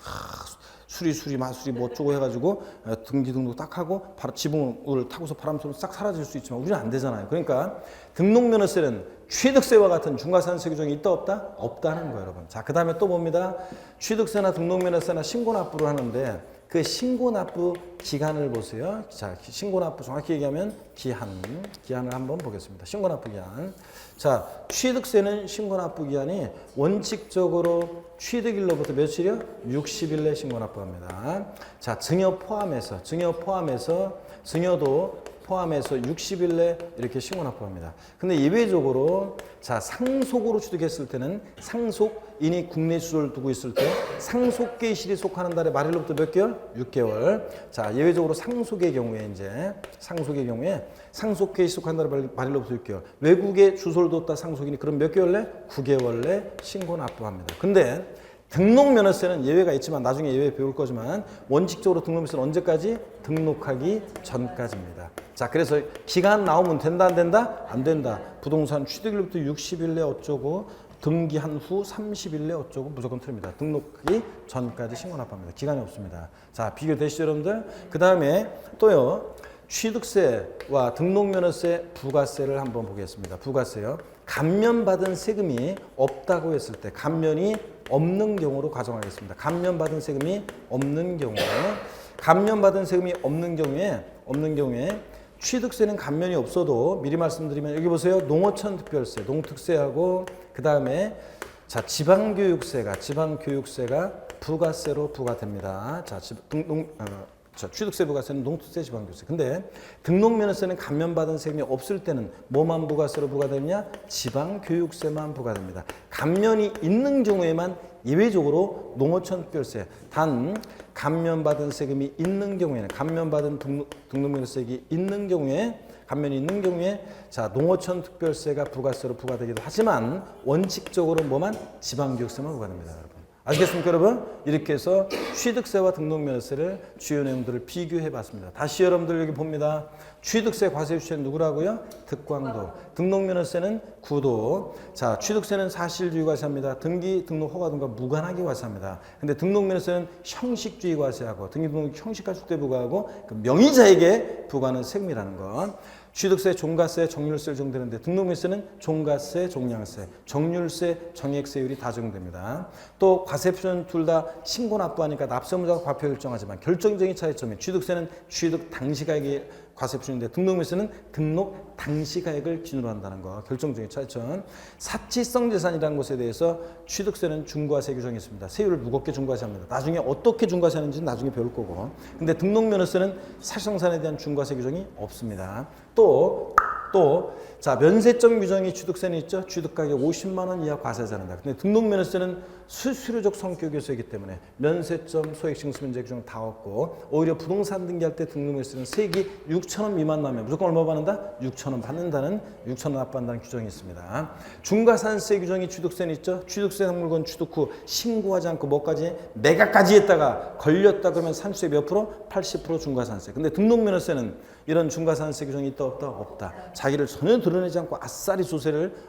수리 마수리 뭐 어쩌고 해가지고 등기 등록 딱 하고 지붕을 타고서 바람처럼 싹 사라질 수 있지만 우리는 안 되잖아요. 그러니까 등록면허세는 취득세와 같은 중과산세 규정이 있다 없다? 없다는 거예요, 여러분. 자, 그 다음에 또 봅니다. 취득세나 등록면허세나 신고납부를 하는데 그 신고납부 기간을 보세요. 자, 신고납부 정확히 얘기하면 기한을 한번 보겠습니다. 신고납부 기한. 자, 취득세는 신고납부 기한이 원칙적으로 취득일로부터 며칠이요? 60일 내 신고납부합니다. 자, 증여도 포함해서 60일 내 이렇게 신고납부합니다. 근데 예외적으로 자, 상속으로 취득했을 때는 상속인이 국내 주소를 두고 있을 때 상속계실이 속하는 달에 말일로부터 몇 개월? 6개월. 자, 예외적으로 상속의 경우에 상속계실이 속하는 달에 말일로부터 6개월. 외국에 주소를 뒀다 상속인이 그럼 몇 개월 내? 9개월 내 신고납부합니다. 근데 등록면허세는 예외가 있지만 나중에 예외 배울 거지만 원칙적으로 등록면허세는 언제까지? 등록하기 전까지입니다. 자, 그래서 기간 나오면 된다 안 된다? 안 된다. 부동산 취득일부터 60일 내 어쩌고 등기한 후 30일 내 어쩌고 무조건 틀립니다. 등록하기 전까지 신고납부합니다. 기간이 없습니다. 자, 비교되시죠, 여러분들? 그 다음에 또요. 취득세와 등록면허세, 부가세를 한번 보겠습니다. 부가세요. 감면받은 세금이 없다고 했을 때 감면이 없는 경우로 가정하겠습니다. 감면받은 세금이 없는 경우에 취득세는 감면이 없어도 미리 말씀드리면 여기 보세요. 농어촌 특별세, 농특세하고 그 다음에 자 지방교육세가 부가세로 부과됩니다. 자, 취득세 부가세는 농특세 지방교육세. 근데 등록면허세는 감면받은 세금이 없을 때는 뭐만 부가세로 부과되느냐? 지방교육세만 부과됩니다. 감면이 있는 경우에만 예외적으로 농어촌 특별세. 단 감면받은 세금이 있는 경우에는 감면받은 등록면허세액이 있는 경우에 감면이 있는 경우에 자 농어촌 특별세가 부가세로 부과되기도 하지만 원칙적으로 뭐만 지방교육세만 부과됩니다, 여러분. 아시겠습니까, 여러분? 이렇게 해서 취득세와 등록면허세를 주요 내용들을 비교해 봤습니다. 다시 여러분들 여기 봅니다. 취득세 과세주체는 누구라고요? 득광도. 등록면허세는 구도. 자, 취득세는 사실주의 과세합니다. 등기, 등록, 허가 등과 무관하게 과세합니다. 근데 등록면허세는 형식주의 과세하고 등기, 등록, 형식가축대 부과하고 그 명의자에게 부과하는 세금이라는 것. 취득세, 종가세, 정률세를 적용되는데 등록면세는 종가세, 종량세, 정률세, 정액세율이 다 적용됩니다. 또 과세표준 둘 다 신고 납부하니까 납세의무자가 과표 결정하지만 결정적인 차이점이 취득세는 취득 당시 가액이 과세표준인데 등록면세는 등록 당시 가액을 기준으로 한다는 거. 결정적인 차이점. 사치성 재산이라는 것에 대해서 취득세는 중과세 규정이 있습니다. 세율을 무겁게 중과세합니다. 나중에 어떻게 중과세하는지는 나중에 배울 거고. 근데 등록면허세는 사실성산에 대한 중과세 규정이 없습니다. 자, 면세점 규정이 취득세는 있죠. 취득가격 50만 원 이하 과세자는다. 근데 등록면허세는 수수료적 성격이기 때문에 면세점, 소액징수면제 규정 다 없고 오히려 부동산 등기할 때 등록면허세는 세액이 6천 원 미만 나면 무조건 얼마 받는다? 6천 원 받는다는 6천 원 납부한다는 규정이 있습니다. 중과산세 규정이 취득세는 있죠. 취득세 물건 취득 후 신고하지 않고 뭐까지 매각까지 했다가 걸렸다 그러면 산수의 몇 프로? 80% 중과산세. 근데 등록면허세는 이런 중과산세 규정이 있다 없다? 없다. 자기를 전혀 드러내지 않고 아싸리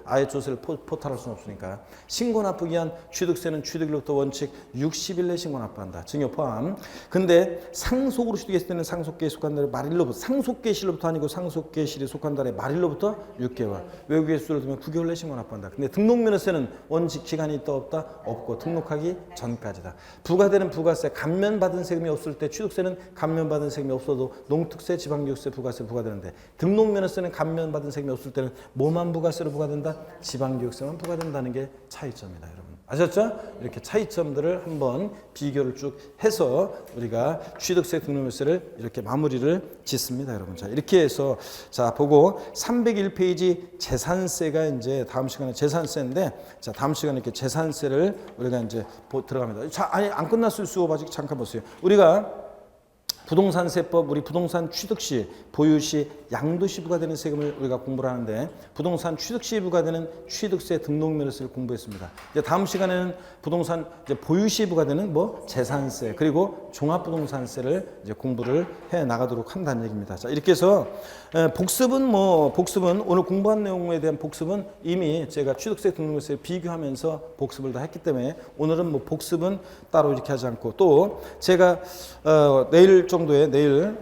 아예 조세를 포탈할 수는 없으니까. 신고 납부기한 취득세는 취득일로부터 원칙 60일 내 신고 납부한다. 증여 포함. 근데 상속으로 취득했을 때는 상속계에 속한 달에 말일로부터 상속계실로부터 아니고 상속계실에 속한 달에 말일로부터 6개월. 외국의 수를 두면 9개월 내 신고 납부한다. 근데 등록면허세는 원칙 기간이 있다 없다? 없고 등록하기 전까지다. 부과되는 부가세 감면받은 세금이 없을 때 취득세는 감면받은 세금이 없어도 농특세, 지방교육세, 부가세 부과되는데 등록면허세는 감면받은 세금이 없을 때는 뭐만 부가세로 부과된다? 지방교육세만 부과된다는 게 차이점이다, 여러분. 아셨죠? 이렇게 차이점들을 한번 비교를 쭉 해서 우리가 취득세, 등록면허세를 이렇게 마무리를 짓습니다, 여러분. 자, 이렇게 해서 자, 보고 301페이지 재산세가 이제 다음 시간에 재산세인데 자, 다음 시간에 이렇게 재산세를 우리가 이제 들어갑니다. 자, 아니 안 끝났을 수업 아직 잠깐 보세요. 우리가 부동산세법, 우리 부동산 취득시, 보유시, 양도시 부과되는 세금을 우리가 공부를 하는데 부동산 취득시 부과되는 취득세, 등록면허세를 공부했습니다. 이제 다음 시간에는 부동산 이제 보유시 부과되는 뭐 재산세 그리고 종합부동산세를 이제 공부를 해 나가도록 한다는 얘기입니다. 자, 이렇게 해서 복습은 오늘 공부한 내용에 대한 복습은 이미 제가 취득세, 등록면허세 비교하면서 복습을 다 했기 때문에 오늘은 뭐 복습은 따로 이렇게 하지 않고 또 제가 내일 정도에 내일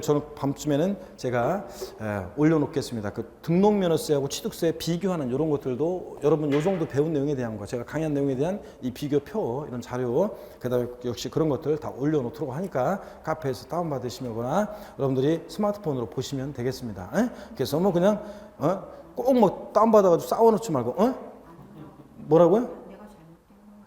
저녁 밤쯤에는 제가 올려놓겠습니다. 그 등록면허세하고 취득세 비교하는 이런 것들도 여러분 요 정도 배운 내용에 대한 거 제가 강의한 내용에 대한 이 비교표 이런 자료 그다음에 역시 그런 것들 다 올려놓도록 하니까 카페에서 다운받으시거나 여러분들이 스마트폰으로 보시면 되겠습니다. 그래서 뭐 그냥 꼭 뭐 다운받아가지고 싸워놓지 말고 뭐라고요?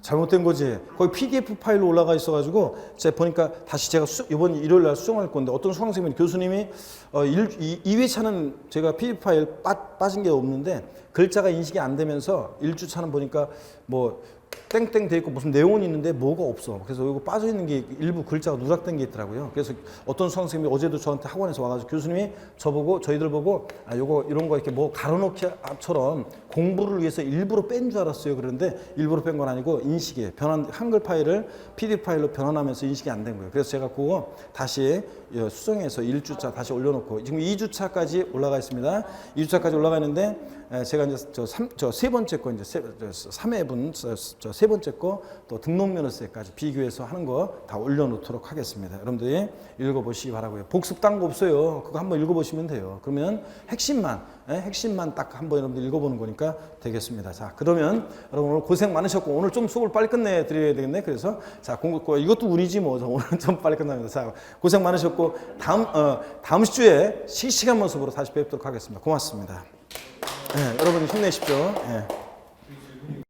잘못된 거지. 거기 PDF 파일로 올라가 있어가지고 제가 보니까 다시 제가 이번 일요일 날 수정할 건데 어떤 수강생님이 교수님이 2회차는 제가 PDF 파일 빠진 게 없는데 글자가 인식이 안 되면서 1주차는 보니까 뭐 땡땡 돼 있고 무슨 내용은 있는데 뭐가 없어. 그래서 이거 빠져 있는 게 일부 글자가 누락된 게 있더라고요. 그래서 어떤 수강생님이 어제도 저한테 학원에서 와가지고 교수님이 저희들 보고 요거 이런 거 이렇게 뭐 가로놓기처럼 공부를 위해서 일부러 뺀 줄 알았어요. 그런데 일부러 뺀 건 아니고 인식이 한글 파일을 PDF 파일로 변환하면서 인식이 안 된 거예요. 그래서 제가 그거 다시 수정해서 1주차 다시 올려놓고 지금 2주차까지 올라가 있습니다. 2주차까지 올라가 있는데 제가 이제 세 번째 거 이제 3회분 세 번째 거 또 등록면허세까지 비교해서 하는 거 다 올려놓도록 하겠습니다. 여러분들이 읽어보시기 바라고요. 복습 딴 거 없어요. 그거 한번 읽어보시면 돼요. 그러면 핵심만 딱 한번 여러분들 읽어보는 거니까 되겠습니다. 자, 그러면 여러분 오늘 고생 많으셨고 오늘 좀 수업을 빨리 끝내드려야 되겠네. 그래서 자, 이것도 운이지 뭐. 오늘 좀 빨리 끝납니다. 자, 고생 많으셨고 다음 주에 실시간 모습으로 다시 뵙도록 하겠습니다. 고맙습니다. 여러분 힘내십시오.